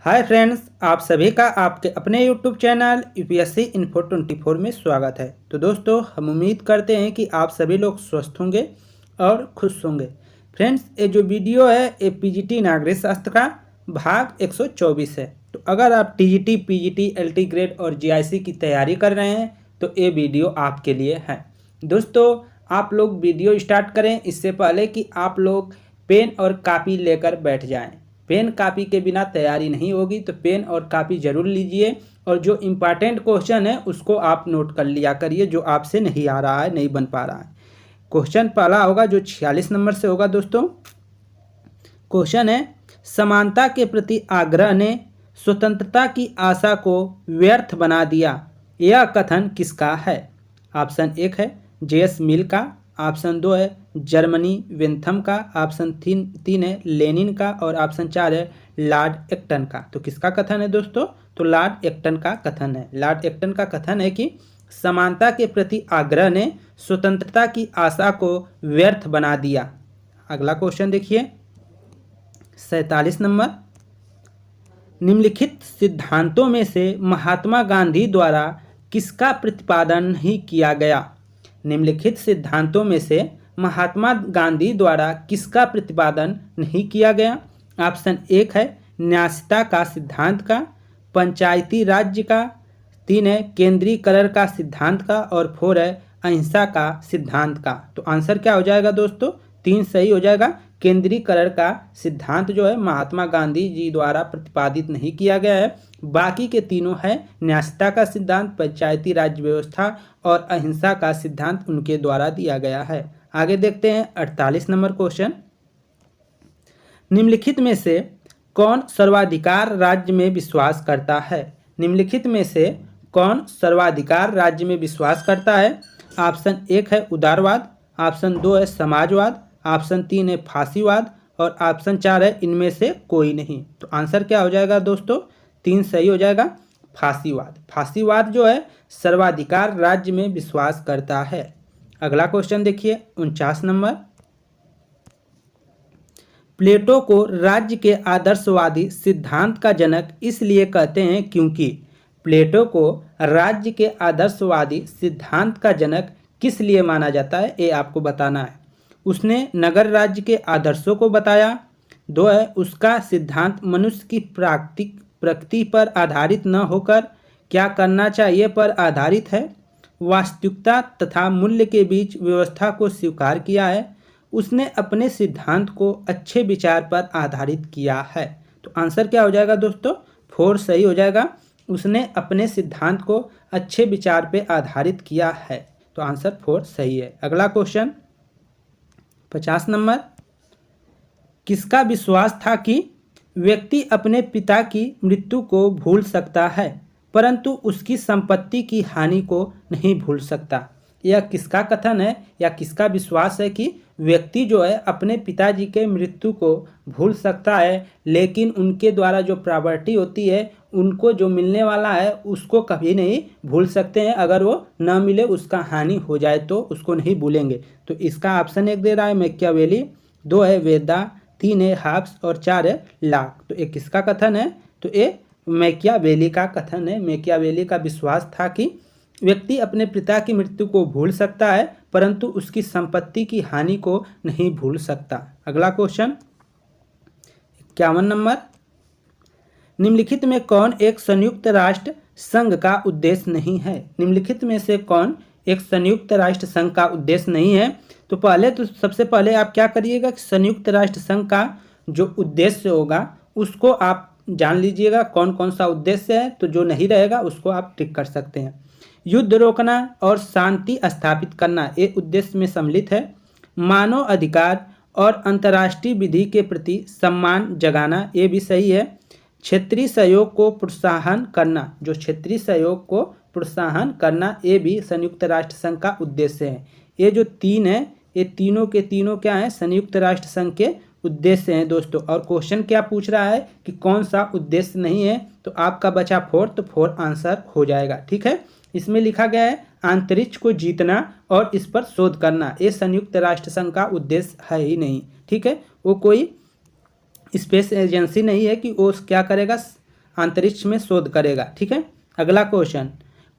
Hi friends, आप सभी का आपके अपने यूट्यूब चैनल यूपीएससी इन्फो 24 में स्वागत है। तो दोस्तों, हम उम्मीद करते हैं कि आप सभी लोग स्वस्थ होंगे और खुश होंगे। फ्रेंड्स, ये जो वीडियो है ये पीजीटी नागरिक शास्त्र का भाग 124 है। तो अगर आप टीजीटी, पीजीटी, एलटी ग्रेड और जीआईसी की तैयारी कर रहे हैं तो ये वीडियो आपके लिए है। दोस्तों, आप लोग वीडियो स्टार्ट करें इससे पहले कि आप लोग पेन और कापी लेकर बैठ जाएं। पेन कापी के बिना तैयारी नहीं होगी, तो पेन और कापी जरूर लीजिए और जो इम्पॉर्टेंट क्वेश्चन है उसको आप नोट कर लिया करिए, जो आपसे नहीं आ रहा है, नहीं बन पा रहा है। क्वेश्चन पहला होगा जो 46 नंबर से होगा। दोस्तों, क्वेश्चन है, समानता के प्रति आग्रह ने स्वतंत्रता की आशा को व्यर्थ बना दिया, यह कथन किसका है? ऑप्शन 1 है जेएस मिल का, ऑप्शन 2 है जर्मनी वेंथम का, ऑप्शन 3 है लेनिन का और ऑप्शन 4 है लॉर्ड एक्टन का। तो किसका कथन है दोस्तों? तो लॉर्ड एक्टन का कथन है। लॉर्ड एक्टन का कथन है कि समानता के प्रति आग्रह ने स्वतंत्रता की आशा को व्यर्थ बना दिया। अगला क्वेश्चन देखिए 47 नंबर, निम्नलिखित सिद्धांतों में से महात्मा गांधी द्वारा किसका प्रतिपादन नहीं किया गया? निम्नलिखित सिद्धांतों में से महात्मा गांधी द्वारा किसका प्रतिपादन नहीं किया गया? ऑप्शन 1 है न्यायिकता का सिद्धांत का, पंचायती राज्य का, 3 है केंद्रीकरण का सिद्धांत का और 4 है अहिंसा का सिद्धांत का। तो आंसर क्या हो जाएगा दोस्तों? 3 सही हो जाएगा। केंद्रीकरण का सिद्धांत जो है महात्मा गांधी जी द्वारा प्रतिपादित नहीं किया गया है। बाकी के तीनों है न्यायिकता का सिद्धांत, पंचायती राज व्यवस्था और अहिंसा का सिद्धांत उनके द्वारा दिया गया है। आगे देखते हैं 48 नंबर क्वेश्चन, निम्नलिखित में से कौन सर्वाधिकार राज्य में विश्वास करता है? निम्नलिखित में से कौन सर्वाधिकार राज्य में विश्वास करता है? ऑप्शन 1 है उदारवाद, ऑप्शन 2 है समाजवाद, ऑप्शन 3 है फांसीवाद और ऑप्शन 4 है इनमें से कोई नहीं। तो आंसर क्या हो जाएगा दोस्तों? 3 सही हो जाएगा, फांसीवाद। फांसीवाद जो है सर्वाधिकार राज्य में विश्वास करता है। अगला क्वेश्चन देखिए 49 नंबर, प्लेटो को राज्य के आदर्शवादी सिद्धांत का जनक इसलिए कहते हैं क्योंकि प्लेटो को राज्य के आदर्शवादी सिद्धांत का जनक किस लिए माना जाता है, ये आपको बताना है। उसने नगर राज्य के आदर्शों को बताया। 2 है उसका सिद्धांत मनुष्य की प्रकृति पर आधारित न होकर क्या करना चाहिए पर आधारित है। वास्तविकता तथा मूल्य के बीच व्यवस्था को स्वीकार किया है। उसने अपने सिद्धांत को अच्छे विचार पर आधारित किया है। तो आंसर क्या हो जाएगा दोस्तों? 4 सही हो जाएगा। उसने अपने सिद्धांत को अच्छे विचार पर आधारित किया है। तो आंसर 4 सही है। अगला क्वेश्चन 50 नंबर, किसका विश्वास था कि व्यक्ति अपने पिता की मृत्यु को भूल सकता है परंतु उसकी संपत्ति की हानि को नहीं भूल सकता? यह किसका कथन है या किसका विश्वास है कि व्यक्ति जो है अपने पिताजी के मृत्यु को भूल सकता है, लेकिन उनके द्वारा जो प्रॉपर्टी होती है, उनको जो मिलने वाला है उसको कभी नहीं भूल सकते हैं। अगर वो न मिले, उसका हानि हो जाए तो उसको नहीं भूलेंगे। तो इसका ऑप्शन 1 दे रहा है मैकियावेली, 2 है वेदा, 3 है हाब्स और 4 है लॉक। तो ये किसका कथन है? तो ये मैकियावेली का कथन है। मैकियावेली का विश्वास था कि व्यक्ति अपने पिता की मृत्यु को भूल सकता है परंतु उसकी संपत्ति की हानि को नहीं भूल सकता। अगला क्वेश्चन 51 नंबर, निम्नलिखित में कौन एक संयुक्त राष्ट्र संघ का उद्देश्य नहीं है? निम्नलिखित में से कौन एक संयुक्त राष्ट्र संघ का उद्देश्य नहीं है? तो सबसे पहले आप क्या करिएगा कि संयुक्त राष्ट्र संघ का जो उद्देश्य होगा उसको आप जान लीजिएगा कौन कौन सा उद्देश्य है। तो जो नहीं रहेगा उसको आप टिक कर सकते हैं। युद्ध रोकना और शांति स्थापित करना ये उद्देश्य में सम्मिलित है। मानव अधिकार और अंतर्राष्ट्रीय विधि के प्रति सम्मान जगाना ये भी सही है। क्षेत्रीय सहयोग को प्रोत्साहन करना, जो क्षेत्रीय सहयोग को प्रोत्साहन करना ये भी संयुक्त राष्ट्र संघ का उद्देश्य है। ये जो 3 है, ये तीनों के तीनों क्या हैं? संयुक्त राष्ट्र संघ के उद्देश्य हैं दोस्तों। और क्वेश्चन क्या पूछ रहा है कि कौन सा उद्देश्य नहीं है? तो आपका बचा 4, तो 4 आंसर हो जाएगा। ठीक है, इसमें लिखा गया है अंतरिक्ष को जीतना और इस पर शोध करना, ये संयुक्त राष्ट्र संघ का उद्देश्य है ही नहीं। ठीक है, वो कोई स्पेस एजेंसी नहीं है कि वो क्या करेगा, अंतरिक्ष में शोध करेगा। ठीक है। अगला क्वेश्चन,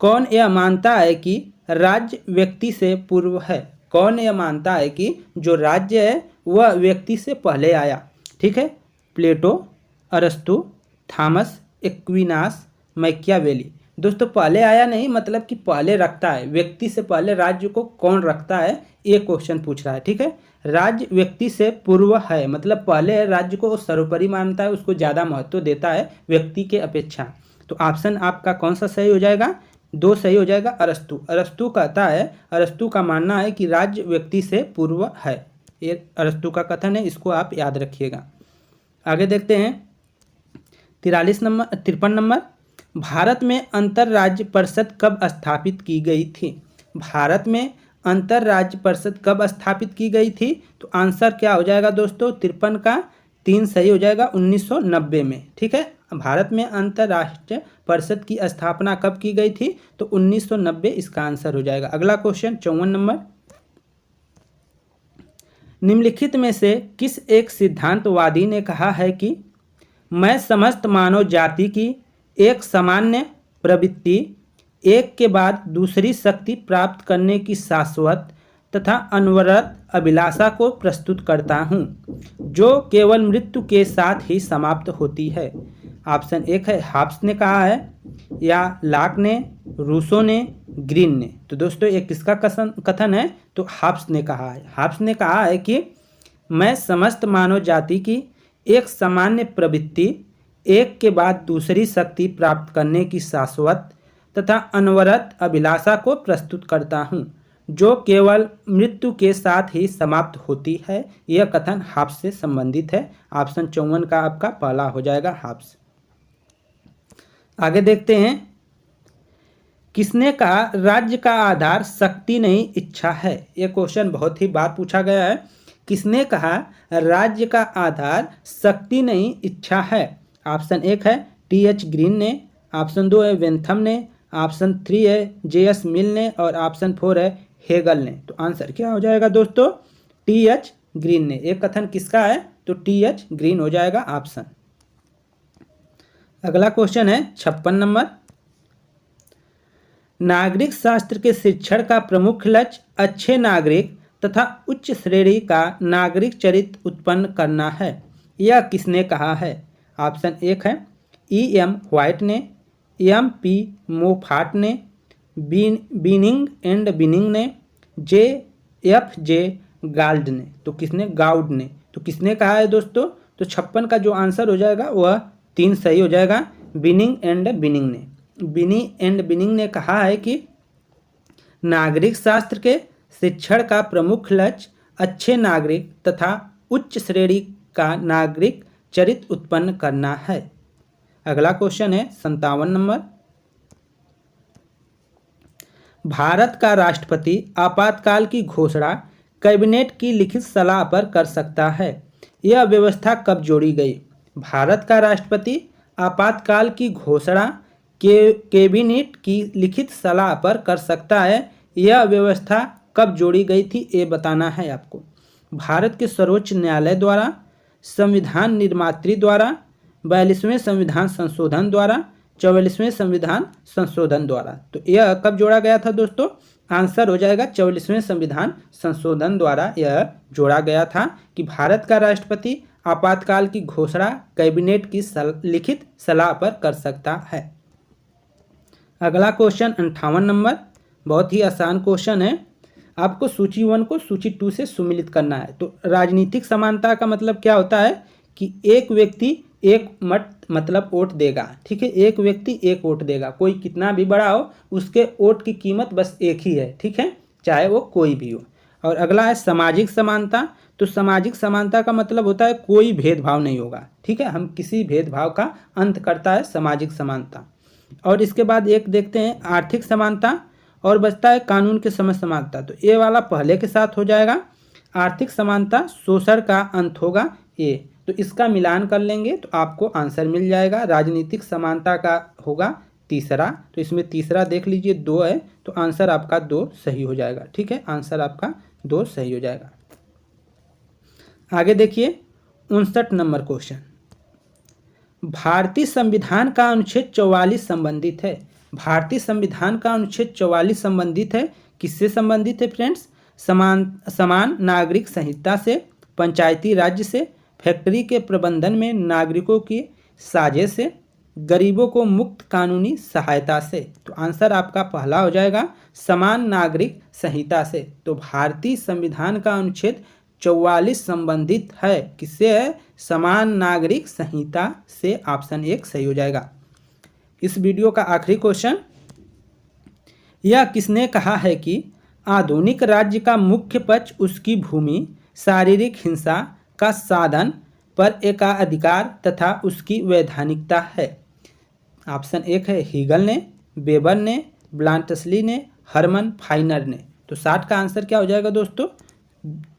कौन यह मानता है कि राज्य व्यक्ति से पूर्व है? कौन यह मानता है कि जो राज्य है वह व्यक्ति से पहले आया? ठीक है। प्लेटो, अरस्तु, थॉमस एक्विनास, मैकियावेली। दोस्तों पहले आया नहीं मतलब कि पहले रखता है, व्यक्ति से पहले राज्य को कौन रखता है, ये क्वेश्चन पूछ रहा है। ठीक है। राज्य व्यक्ति से पूर्व है मतलब पहले राज्य को सर्वोपरि मानता है, उसको ज़्यादा महत्व देता है व्यक्ति के अपेक्षा। तो ऑप्शन आपका कौन सा सही हो जाएगा? 2 सही हो जाएगा। अरस्तु। अरस्तु कहता है, अरस्तु का मानना है कि राज्य व्यक्ति से पूर्व है। ये अरस्तु का कथन है, इसको आप याद रखिएगा। आगे देखते हैं 53 नंबर, भारत में अंतरराज्य परिषद कब स्थापित की गई थी? भारत में अंतरराज्य परिषद कब स्थापित की गई थी? तो आंसर क्या हो जाएगा दोस्तों? 53 का 3 सही हो जाएगा, 1990 में। ठीक है। भारत में अंतरराष्ट्रीय परिषद की स्थापना कब की गई थी? तो 1990 इसका आंसर हो जाएगा। अगला क्वेश्चन 54 नंबर, निम्नलिखित में से किस एक सिद्धांतवादी ने कहा है कि मैं समस्त मानव जाति की एक सामान्य प्रवृत्ति, एक के बाद दूसरी शक्ति प्राप्त करने की शाश्वत तथा अनवरत अभिलाषा को प्रस्तुत करता हूँ, जो केवल मृत्यु के साथ ही समाप्त होती है? ऑप्शन 1 है हाब्स ने कहा है, या लाक ने, रूसो ने, ग्रीन ने। तो दोस्तों ये किसका कथन है? तो हाब्स ने कहा है। हाब्स ने कहा है कि मैं समस्त मानव जाति की एक सामान्य प्रवृत्ति, एक के बाद दूसरी शक्ति प्राप्त करने की शाश्वत तथा अनवरत अभिलाषा को प्रस्तुत करता हूँ, जो केवल मृत्यु के साथ ही समाप्त होती है। यह कथन हाब्स से संबंधित है। ऑप्शन 54 का आपका पहला हो जाएगा, हाब्स। आगे देखते हैं, किसने कहा राज्य का आधार शक्ति नहीं इच्छा है? यह क्वेश्चन बहुत ही बार पूछा गया है। किसने कहा राज्य का आधार शक्ति नहीं इच्छा है? ऑप्शन 1 है टी.एच. ग्रीन ने, ऑप्शन 2 है वेंथम ने, ऑप्शन 3 है जे.एस. मिल ने और ऑप्शन 4 है हेगल ने। तो आंसर क्या हो जाएगा दोस्तों? टी.एच. ग्रीन ने। एक कथन किसका है? तो टी.एच. ग्रीन हो जाएगा ऑप्शन। अगला क्वेश्चन है 56 नंबर, नागरिक शास्त्र के शिक्षण का प्रमुख लक्ष्य अच्छे नागरिक तथा उच्च श्रेणी का नागरिक चरित्र उत्पन्न करना है। यह किसने कहा है? ऑप्शन 1 है E.M. व्हाइट ने, M.P. मोफाट ने, बीनिंग एंड बिनिंग ने, J.F.J. गाल्ड ने। तो किसने? गाउड ने। तो किसने कहा है दोस्तों? तो 56 का जो आंसर हो जाएगा वह 3 सही हो जाएगा, बीनिंग एंड बिनिंग ने। बिनी एंड बिनिंग ने कहा है कि नागरिक शास्त्र के शिक्षण का प्रमुख लक्ष्य अच्छे नागरिक तथा उच्च श्रेणी का नागरिक चरित्र उत्पन्न करना है। अगला क्वेश्चन है 57 नंबर, भारत का राष्ट्रपति आपातकाल की घोषणा कैबिनेट की लिखित सलाह पर कर सकता है। यह व्यवस्था कब जोड़ी गई? भारत का राष्ट्रपति आपातकाल की घोषणा कैबिनेट की लिखित सलाह पर कर सकता है। यह व्यवस्था कब जोड़ी गई थी ये बताना है आपको। भारत के सर्वोच्च न्यायालय द्वारा, संविधान निर्मात्री द्वारा, 42वें संविधान संशोधन द्वारा, 44वें संविधान संशोधन द्वारा। तो यह कब जोड़ा गया था दोस्तों? आंसर हो जाएगा 44वें संविधान संशोधन द्वारा यह जोड़ा गया था कि भारत का राष्ट्रपति आपातकाल की घोषणा कैबिनेट की लिखित सलाह पर कर सकता है। अगला क्वेश्चन 58 नंबर, बहुत ही आसान क्वेश्चन है। आपको सूची 1 को सूची 2 से सुमिलित करना है। तो राजनीतिक समानता का मतलब क्या होता है कि एक व्यक्ति एक मतलब वोट देगा। ठीक है, एक व्यक्ति एक वोट देगा, कोई कितना भी बड़ा हो उसके वोट की कीमत बस एक ही है। ठीक है, चाहे वो कोई भी हो। और अगला है सामाजिक समानता। तो सामाजिक समानता का मतलब होता है कोई भेदभाव नहीं होगा। ठीक है, हम किसी भेदभाव का अंत करता है सामाजिक समानता। और इसके बाद एक देखते हैं आर्थिक समानता, और बचता है कानून के समक्ष समानता। तो ये वाला पहले के साथ हो जाएगा। आर्थिक समानता शोषण का अंत होगा ये, तो इसका मिलान कर लेंगे तो आपको आंसर मिल जाएगा। राजनीतिक समानता का होगा तीसरा, तो इसमें तीसरा देख लीजिए 2 है, तो आंसर आपका 2 सही हो जाएगा। ठीक है, आंसर आपका 2 सही हो जाएगा। आगे देखिए 59 नंबर क्वेश्चन, भारतीय संविधान का अनुच्छेद 44 संबंधित है। भारतीय संविधान का अनुच्छेद 44 संबंधित है, किससे संबंधित है फ्रेंड्स? समान नागरिक संहिता से, पंचायती राज्य से, फैक्ट्री के प्रबंधन में नागरिकों की साझेदारी से, गरीबों को मुफ्त कानूनी सहायता से। तो आंसर आपका पहला हो जाएगा समान नागरिक संहिता से। तो भारतीय संविधान का अनुच्छेद 44 संबंधित है, किससे है? समान नागरिक संहिता से। ऑप्शन 1 सही हो जाएगा। इस वीडियो का आखिरी क्वेश्चन, यह किसने कहा है कि आधुनिक राज्य का मुख्य पक्ष उसकी भूमि, शारीरिक हिंसा का साधन पर एकाधिकार तथा उसकी वैधानिकता है? ऑप्शन 1 है हीगल ने, वेबर ने, ब्लांटसली ने, हरमन फाइनर ने। तो 60 का आंसर क्या हो जाएगा दोस्तों?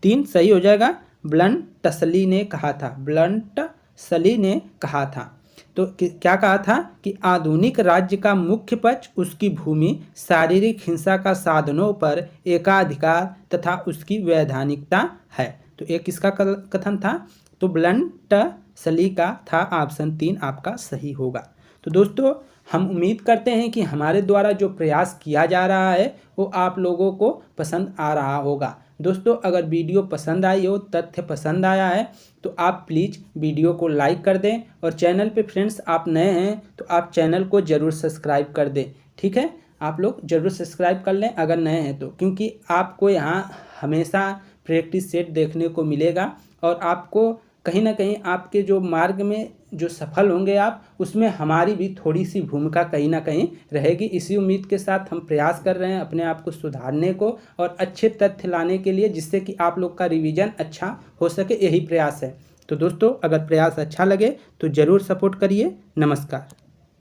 3 सही हो जाएगा। ब्लांटसली ने कहा था, ब्लांटसली ने कहा था। तो क्या कहा था कि आधुनिक राज्य का मुख्य पक्ष उसकी भूमि, शारीरिक हिंसा का साधनों पर एकाधिकार तथा उसकी वैधानिकता है। तो एक किसका कथन था? तो ब्लांटसली का था। ऑप्शन 3 आपका सही होगा। तो दोस्तों, हम उम्मीद करते हैं कि हमारे द्वारा जो प्रयास किया जा रहा है वो आप लोगों को पसंद आ रहा होगा। दोस्तों, अगर वीडियो पसंद आई हो, तथ्य पसंद आया है, तो आप प्लीज़ वीडियो को लाइक कर दें, और चैनल पे फ्रेंड्स आप नए हैं तो आप चैनल को ज़रूर सब्सक्राइब कर दें। ठीक है, आप लोग ज़रूर सब्सक्राइब कर लें अगर नए हैं तो, क्योंकि आपको यहाँ हमेशा प्रैक्टिस सेट देखने को मिलेगा, और आपको कहीं ना कहीं आपके जो मार्ग में जो सफल होंगे आप, उसमें हमारी भी थोड़ी सी भूमिका कहीं ना कहीं रहेगी। इसी उम्मीद के साथ हम प्रयास कर रहे हैं अपने आप को सुधारने को और अच्छे तथ्य लाने के लिए, जिससे कि आप लोग का रिवीजन अच्छा हो सके, यही प्रयास है। तो दोस्तों, अगर प्रयास अच्छा लगे तो ज़रूर सपोर्ट करिए। नमस्कार।